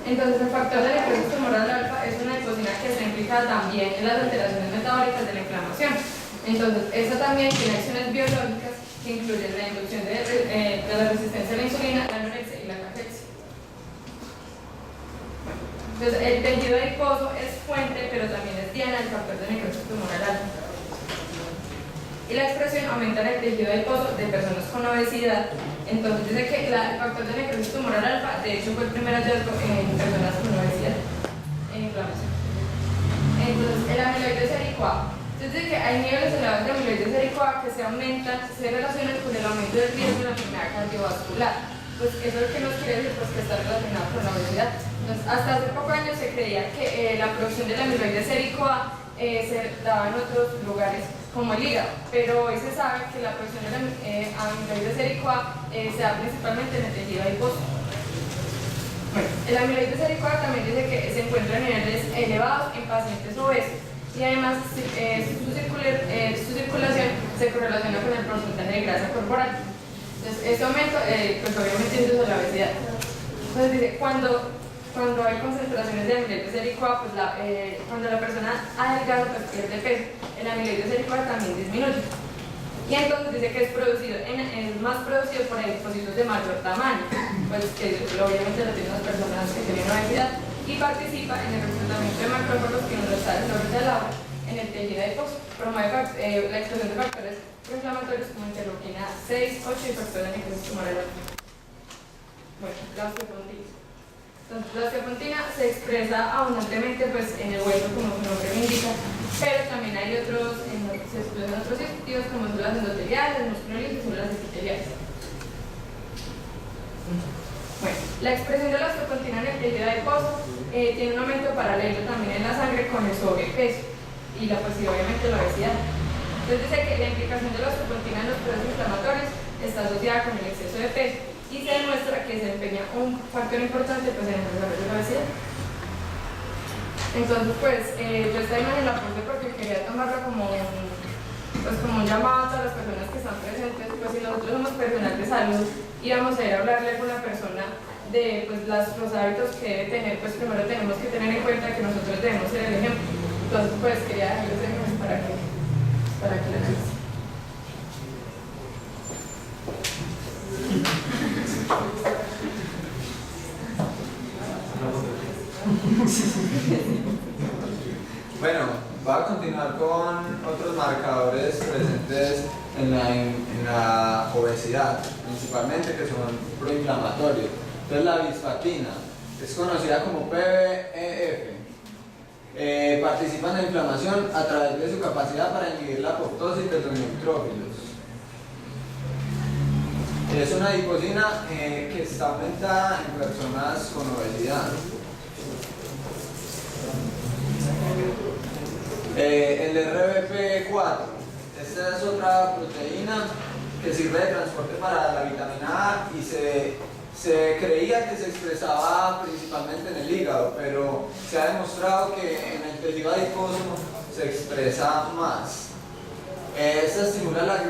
Entonces, el factor de necrosis tumoral alfa es una lipocina que está implicada también en las alteraciones metabólicas de la inflamación. Entonces, esta también tiene acciones biológicas que incluyen la inducción de la resistencia a la insulina, la anorexia y la cachexia. Entonces, el tejido adiposo es fuente, pero también es diana del factor de necrosis tumoral alfa. Y la expresión aumenta en el tejido adiposo de personas con obesidad. Entonces dice que el factor de necrosis tumoral alfa, de hecho, fue el primer hallazgo en personas con obesidad en inflamación. Entonces, el amiloide sérico-A. Entonces dice que hay niveles elevados de amiloide sérico-A que se aumentan, se relacionan con el aumento del riesgo de la enfermedad cardiovascular. Pues eso es lo que nos quiere decir, pues, que está relacionado con la obesidad. Entonces, hasta hace pocos años se creía que la producción del amiloide sérico-A se daba en otros lugares como el hígado, pero hoy se sabe que la producción del amiloide sérico-A se da principalmente en el tejido adiposo. Bueno, el amiloide sérico-A también dice que se encuentra en niveles elevados en pacientes obesos y además su circulación se correlaciona con el porcentaje de grasa corporal. Entonces, este aumento pues obviamente induce a la obesidad. Entonces dice, cuando hay concentraciones de amiloide sérico-A, pues cuando la persona adelgaza, pues pierde peso, el amiloide sérico-A también disminuye. Y entonces dice que es más producido por eritrocitos de mayor tamaño, pues que obviamente lo tienen las personas que tienen obesidad, y participa en el reclutamiento de macrófagos que nos lo está desarrollando el agua en el tejido adiposo. Promueve la expresión de factores proinflamatorios como interleuquina 6, 8 y factor de necrosis tumoral. Bueno, la osteopontina. Entonces, la osteopontina se expresa abundantemente pues, en el hueso, como su nombre lo indica, pero también hay se expresan en otros sitios como células endoteliales, músculo liso y células epiteliales. Bueno, la expresión de la osteopontina en el tejido adiposo tiene un aumento paralelo también en la sangre con el sobrepeso y obviamente la obesidad. Entonces dice que la implicación de la osteopontina en los procesos inflamatorios está asociada con el exceso de peso y se demuestra que se desempeña un factor importante pues, en el desarrollo de la obesidad. Entonces, pues, yo esta imagen la puse porque quería tomarla como un llamado a todas las personas que están presentes. Pues, si nosotros somos personal de salud y vamos a ir a hablarle a una persona de pues, los hábitos que debe tener, pues primero tenemos que tener en cuenta que nosotros debemos ser el ejemplo. Entonces, pues, quería dejarles esa imagen para que la analicen. Bueno, voy a continuar con otros marcadores presentes en la obesidad, principalmente que son proinflamatorios. Entonces la bisfatina es conocida como PBEF. Participa en la inflamación a través de su capacidad para inhibir la apoptosis de los neutrófilos. Es una adipocina que está aumentada en personas con obesidad. El RBP4, esta es otra proteína que sirve de transporte para la vitamina A y se creía que se expresaba principalmente en el hígado, pero se ha demostrado que en el tejido adiposo se expresa más. Esta estimula la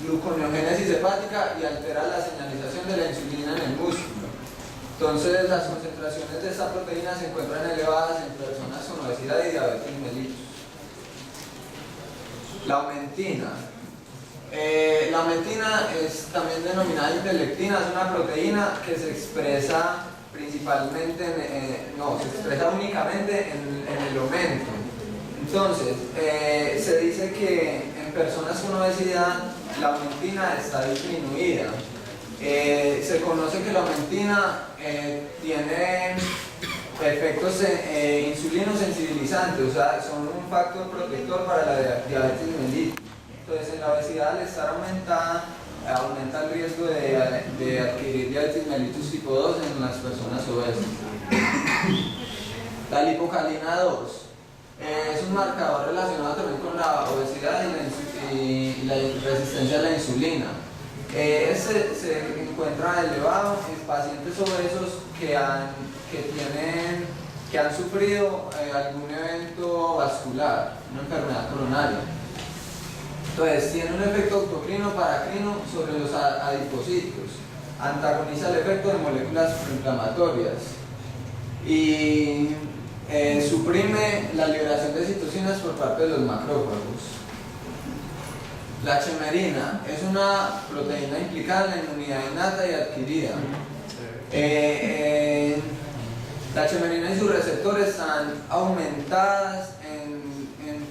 gluconeogénesis hepática y altera la señalización de la insulina en el músculo. Entonces, las concentraciones de esta proteína se encuentran elevadas en personas con obesidad y diabetes mellitus. La aumentina. La aumentina es también denominada intelectina, es una proteína que se expresa principalmente, se expresa únicamente en el aumento. Entonces, se dice que en personas con obesidad la aumentina está disminuida. Se conoce que la aumentina tiene efectos insulinosensibilizantes, o sea, son un factor protector para la diabetes mellitus. Entonces, en la obesidad, al estar aumentada, aumenta el riesgo de adquirir diabetes mellitus tipo 2 en las personas obesas. La lipocalina 2 es un marcador relacionado también con la obesidad y la resistencia a la insulina. Se encuentra elevado en pacientes obesos que han sufrido algún evento vascular, una enfermedad coronaria. Entonces, tiene un efecto autocrino paracrino sobre los adipocitos. antagoniza el efecto de moléculas proinflamatorias y suprime la liberación de citocinas por parte de los macrófagos. La chemerina es una proteína implicada en la inmunidad innata y adquirida. La chemerina y sus receptores están aumentadas en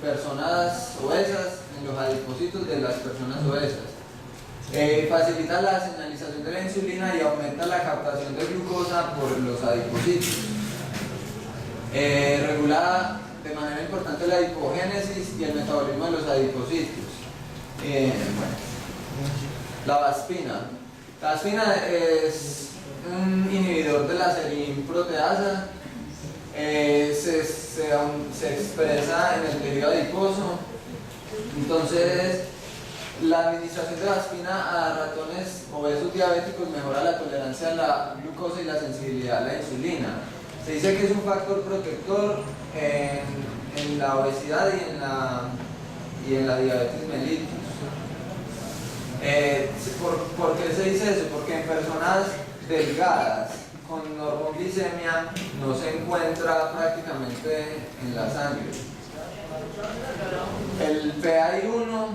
personas obesas, en los adipocitos de las personas obesas. Facilita la señalización de la insulina y aumenta la captación de glucosa por los adipocitos. Regula de manera importante la adipogénesis y el metabolismo de los adipocitos. La vaspina. La vaspina es un inhibidor de la serina proteasa. Se expresa en el tejido adiposo. Entonces, la administración de vaspina a ratones obesos diabéticos mejora la tolerancia a la glucosa y la sensibilidad a la insulina. Se dice que es un factor protector en la obesidad y en la diabetes mellitus. ¿Por qué se dice eso? Porque en personas delgadas con normoglicemia no se encuentra prácticamente en la sangre. El PAI1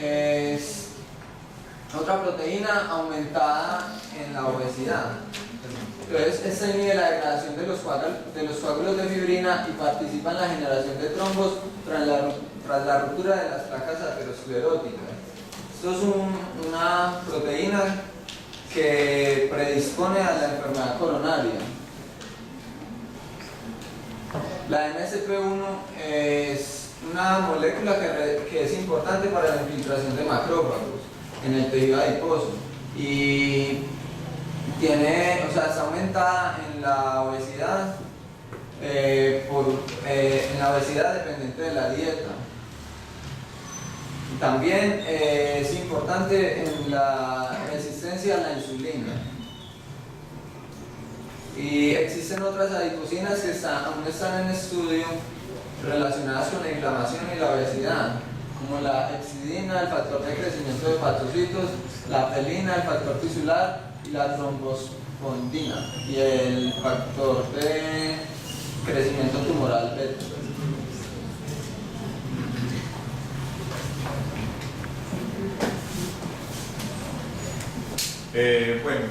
es otra proteína aumentada en la obesidad. Entonces, esta inhibe la degradación de los coágulos de fibrina y participa en la generación de trombos tras la ruptura de las placas ateroscleróticas. Esto es una proteína que predispone a la enfermedad coronaria. La MSP1 es una molécula que es importante para la infiltración de macrófagos en el tejido adiposo y está aumentada en la obesidad, dependiente de la dieta. También es importante en la resistencia a la insulina. Y existen otras adipocinas que aún están en estudio relacionadas con la inflamación y la obesidad, como la hepcidina, el factor de crecimiento de hepatocitos, la pelina, el factor tisular y la trombospondina y el factor de crecimiento tumoral beta. Bueno,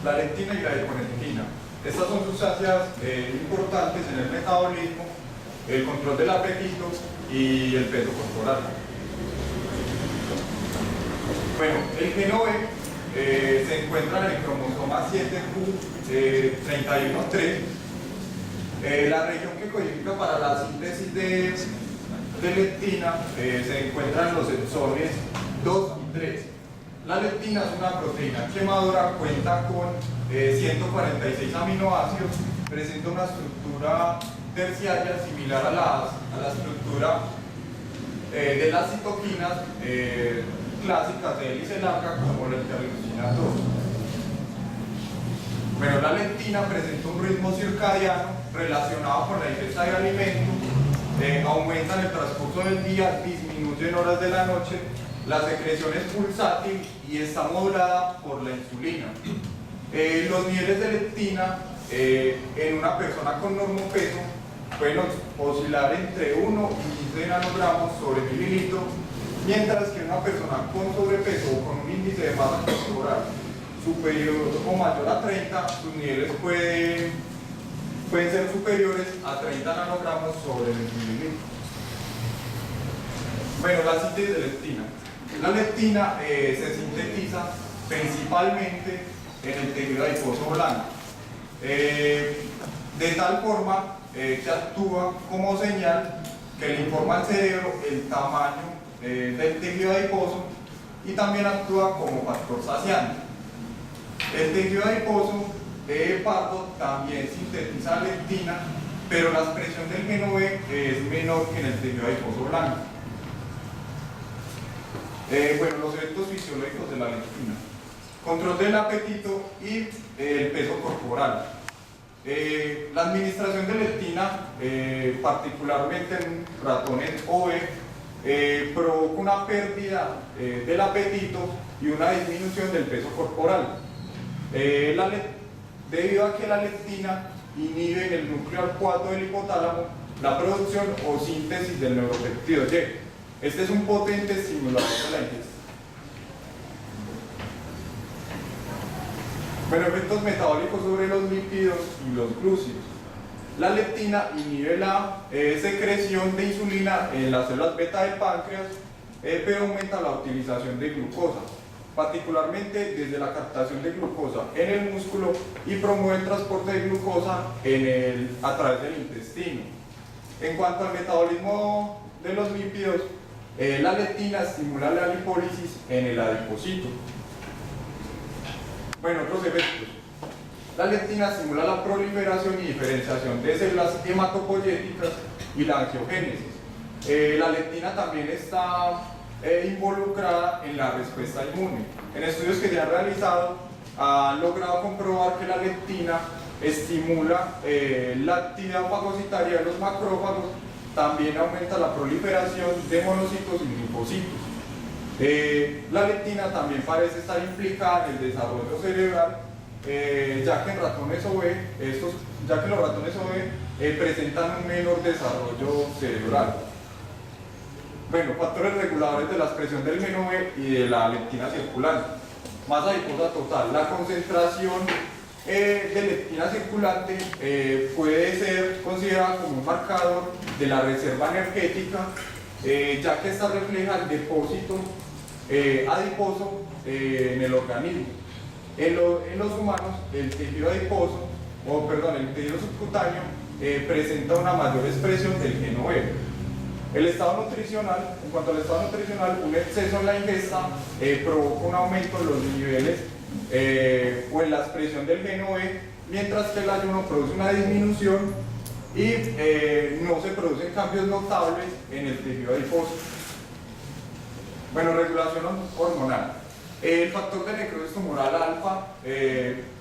la lectina y la adiponectina. Estas son sustancias importantes en el metabolismo, el control del apetito y el peso corporal. Bueno, el geno B se encuentra en el cromosoma 7q31.3. La región que codifica para la síntesis de lectina se encuentra en los exones 2 y 3. La lectina es una proteína quemadora, cuenta con 146 aminoácidos, presenta una estructura terciaria similar a la estructura de las citoquinas clásicas de hélice larga como la interleucina 2. Bueno, la lectina presenta un ritmo circadiano relacionado con la ingesta de alimentos, aumenta en el transcurso del día, disminuye en horas de la noche, la secreción es pulsátil y está modulada por la insulina. Los niveles de lectina en una persona con normopeso pueden oscilar entre 1 y 15 nanogramos sobre mililitro, mientras que una persona con sobrepeso o con un índice de masa corporal superior o mayor a 30, sus niveles pueden ser superiores a 30 nanogramos sobre mililitro. Bueno, la síntesis de lectina. La lectina se sintetiza principalmente en el tejido adiposo blanco, de tal forma que actúa como señal que le informa al cerebro el tamaño del tejido adiposo y también actúa como factor saciante. El tejido adiposo pardo también sintetiza lectina, pero la expresión del geno B es menor que en el tejido adiposo blanco. Bueno, los efectos fisiológicos de la lectina: control del apetito y el peso corporal. La administración de lectina, particularmente en ratones OE, provoca una pérdida del apetito y una disminución del peso corporal. Debido a que la leptina inhibe en el núcleo 4 del hipotálamo la producción o síntesis del neuropéptido Y. Este es un potente estimulador de la ingesta. Bueno, efectos metabólicos sobre los lípidos y los glúcidos. La leptina inhibe la secreción de insulina en las células beta del páncreas, pero aumenta la utilización de glucosa, particularmente desde la captación de glucosa en el músculo, y promueve el transporte de glucosa a través del intestino. En cuanto al metabolismo de los lípidos, la leptina estimula la lipólisis en el adipocito. Bueno, otros efectos. La leptina estimula la proliferación y diferenciación de células hematopoyéticas y la angiogénesis. La leptina también está involucrada en la respuesta inmune. En estudios que se han realizado, han logrado comprobar que la leptina estimula la actividad fagocitaria de los macrófagos, también aumenta la proliferación de monocitos y linfocitos. La leptina también parece estar implicada en el desarrollo cerebral, ya que en ratones OV, los ratones OV presentan un menor desarrollo cerebral. Bueno, factores reguladores de la expresión del gen OV y de la leptina circulante. Masa adiposa total. La concentración de leptina circulante puede ser considerada como un marcador de la reserva energética, ya que esta refleja el depósito adiposo en el organismo. En los humanos, el tejido adiposo, el tejido subcutáneo presenta una mayor expresión del gen OV. El estado nutricional, en cuanto al estado nutricional, un exceso en la ingesta provoca un aumento en los niveles o en la expresión del gen OV, mientras que el ayuno produce una disminución y no se producen cambios notables en el tejido adiposo. Bueno, regulación hormonal. El factor de necrosis tumoral alfa,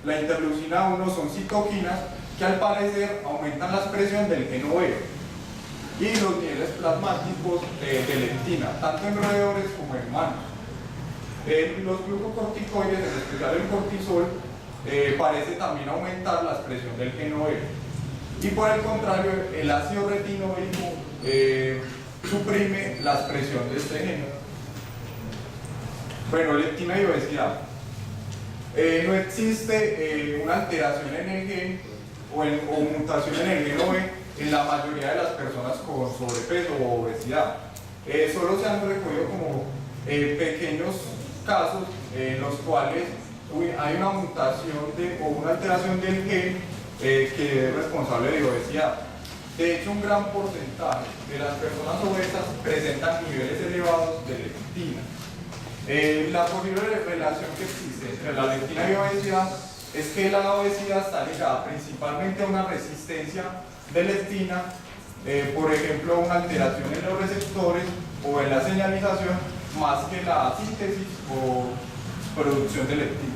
la interleucina 1 son citoquinas que al parecer aumentan la expresión del gen OV y los niveles plasmáticos de leptina, tanto en roedores como en humanos. Los glucocorticoides, en especial el cortisol, parece también aumentar la expresión del gen OV. Y por el contrario, el ácido retinóico suprime la expresión de este gen. Bueno, leptina y obesidad. No existe una alteración en el gen o mutación en el gen OV en la mayoría de las personas con sobrepeso o obesidad. Solo se han recogido como pequeños casos en los cuales hay una mutación o una alteración del gen que es responsable de obesidad. De hecho, un gran porcentaje de las personas obesas presentan niveles elevados de leptina. La posible relación que existe entre la leptina y obesidad es que la obesidad está ligada principalmente a una resistencia de leptina, por ejemplo, una alteración en los receptores o en la señalización, más que la síntesis o producción de leptina.